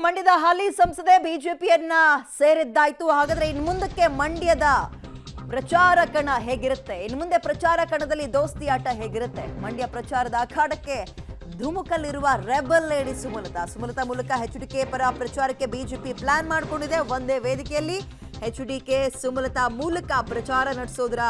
ಮಂಡ್ಯದ ಹಾಲಿ ಸಂಸದೆ ಬಿಜೆಪಿಯನ್ನ ಸೇರಿದ್ದಾಯ್ತು. ಹಾಗಾದ್ರೆ ಇನ್ನು ಮುಂದಕ್ಕೆ ಮಂಡ್ಯದ ಪ್ರಚಾರ ಕಣ ಹೇಗಿರುತ್ತೆ? ಇನ್ನು ಮುಂದೆ ಪ್ರಚಾರ ಕಣದಲ್ಲಿ ದೋಸ್ತಿ ಆಟ ಹೇಗಿರುತ್ತೆ? ಮಂಡ್ಯ ಪ್ರಚಾರದ ಅಖಾಡಕ್ಕೆ ಧುಮುಕಲ್ಲಿರುವ ರೆಬಲ್ ಲೇಡಿ ಸುಮಲತಾ ಮೂಲಕ ಎಚ್ಡಿಕೆ ಪರ ಪ್ರಚಾರಕ್ಕೆ ಬಿಜೆಪಿ ಪ್ಲಾನ್ ಮಾಡಿಕೊಂಡಿದೆ. ಒಂದೇ ವೇದಿಕೆಯಲ್ಲಿ ಎಚ್ಡಿಕೆ ಸುಮಲತಾ ಮೂಲಕ ಪ್ರಚಾರ ನಡೆಸೋದರ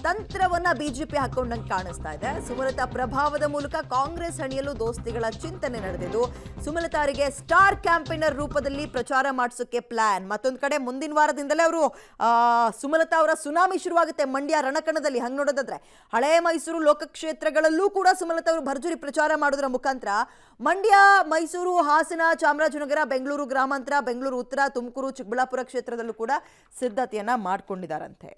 ತಂತ್ರವನ್ನ ಬಿಜೆಪಿ ಹಾಕೊಂಡಂಗೆ ಕಾಣಿಸ್ತಾ ಇದೆ. ಸುಮಲತಾ ಪ್ರಭಾವದ ಮೂಲಕ ಕಾಂಗ್ರೆಸ್ ಹಣಿಯಲು ದೋಸ್ತಿಗಳ ಚಿಂತನೆ ನಡೆದಿದ್ದು, ಸುಮಲತಾರಿಗೆ ಸ್ಟಾರ್ ಕ್ಯಾಂಪೇನರ್ ರೂಪದಲ್ಲಿ ಪ್ರಚಾರ ಮಾಡಿಸೋಕೆ ಪ್ಲಾನ್. ಮತ್ತೊಂದು ಕಡೆ ಮುಂದಿನ ವಾರದಿಂದಲೇ ಅವರು ಸುಮಲತಾ ಅವರ ಸುನಾಮಿ ಶುರುವಾಗುತ್ತೆ ಮಂಡ್ಯ ರಣಕಣದಲ್ಲಿ. ಹಂಗೆ ನೋಡೋದಾದ್ರೆ ಹಳೆ ಮೈಸೂರು ಲೋಕಕ್ಷೇತ್ರಗಳಲ್ಲೂ ಕೂಡ ಸುಮಲತಾ ಅವರು ಭರ್ಜರಿ ಪ್ರಚಾರ ಮಾಡೋದ್ರ ಮುಖಾಂತರ ಮಂಡ್ಯ, ಮೈಸೂರು, ಹಾಸನ, ಚಾಮರಾಜನಗರ, ಬೆಂಗಳೂರು ಗ್ರಾಮಾಂತರ, ಬೆಂಗಳೂರು ಉತ್ತರ, ತುಮಕೂರು, ಚಿಕ್ಕಬಳ್ಳಾಪುರ ಕ್ಷೇತ್ರದಲ್ಲೂ ಕೂಡ ಸಿದ್ಧತೆಯನ್ನ ಮಾಡ್ಕೊಂಡಿದ್ದಾರಂತೆ.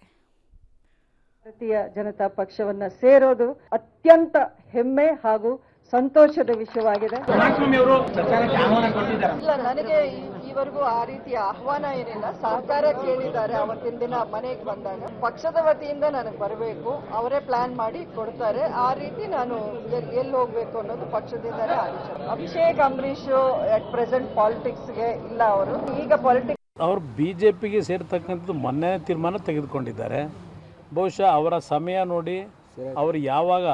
ಭಾರತೀಯ ಜನತಾ ಪಕ್ಷವನ್ನ ಸೇರೋದು ಅತ್ಯಂತ ಹೆಮ್ಮೆ ಹಾಗೂ ಸಂತೋಷದ ವಿಷಯವಾಗಿದೆ. ಇಲ್ಲ, ನನಗೆ ಈವರೆಗೂ ಆ ರೀತಿಯ ಆಹ್ವಾನ ಏನಿಲ್ಲ. ಸಹಕಾರ ಕೇಳಿದ್ದಾರೆ ಅವತ್ತಿನ ದಿನ ಮನೆಗೆ ಬಂದಾಗ. ಪಕ್ಷದ ವತಿಯಿಂದ ನನಗೆ ಬರಬೇಕು, ಅವರೇ ಪ್ಲಾನ್ ಮಾಡಿ ಕೊಡ್ತಾರೆ. ಆ ರೀತಿ ನಾನು ಎಲ್ಲಿ ಹೋಗ್ಬೇಕು ಅನ್ನೋದು ಪಕ್ಷದಿಂದಲೇ ಆಲೋಚನೆ. ಅಭಿಷೇಕ್ ಅಂಬರೀಶ್ ಅಟ್ ಪ್ರೆಸೆಂಟ್ ಪಾಲಿಟಿಕ್ಸ್ಗೆ ಇಲ್ಲ. ಅವರು ಈಗ ಅವರು ಬಿಜೆಪಿಗೆ ಸೇರ್ತಕ್ಕಂಥದ್ದು ಮೊನ್ನೆ ತೀರ್ಮಾನ ತೆಗೆದುಕೊಂಡಿದ್ದಾರೆ. ಬಹುಶಃ ಅವರ ಸಮಯ ನೋಡಿ ಅವರು ಯಾವಾಗ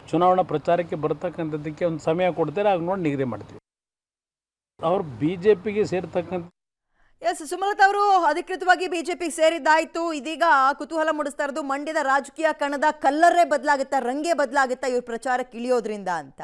ಚುನಾವಣಾ ಪ್ರಚಾರಕ್ಕೆ ಬರ್ತಕ್ಕಂಥದ್ದಕ್ಕೆ ಒಂದು ಸಮಯ ಕೊಡ್ತಾರೆ, ಆಗ ನೋಡಿ ನಿಗದಿ ಮಾಡ್ತೀವಿ. ಅವರು ಬಿಜೆಪಿಗೆ ಸೇರ್ತಕ್ಕಂಥ ಸುಮಲತಾ ಅವರು ಅಧಿಕೃತವಾಗಿ ಬಿಜೆಪಿಗೆ ಸೇರಿದ್ದಾಯ್ತು. ಇದೀಗ ಕುತೂಹಲ ಮೂಡಿಸ್ತಾ ಇರೋದು ಮಂಡ್ಯದ ರಾಜಕೀಯ ಕಣದ ಕಲ್ಲರೇ ಬದಲಾಗುತ್ತಾ, ರಂಗೇ ಬದಲಾಗುತ್ತಾ ಇವ್ರ ಪ್ರಚಾರಕ್ಕೆ ಇಳಿಯೋದ್ರಿಂದ ಅಂತ.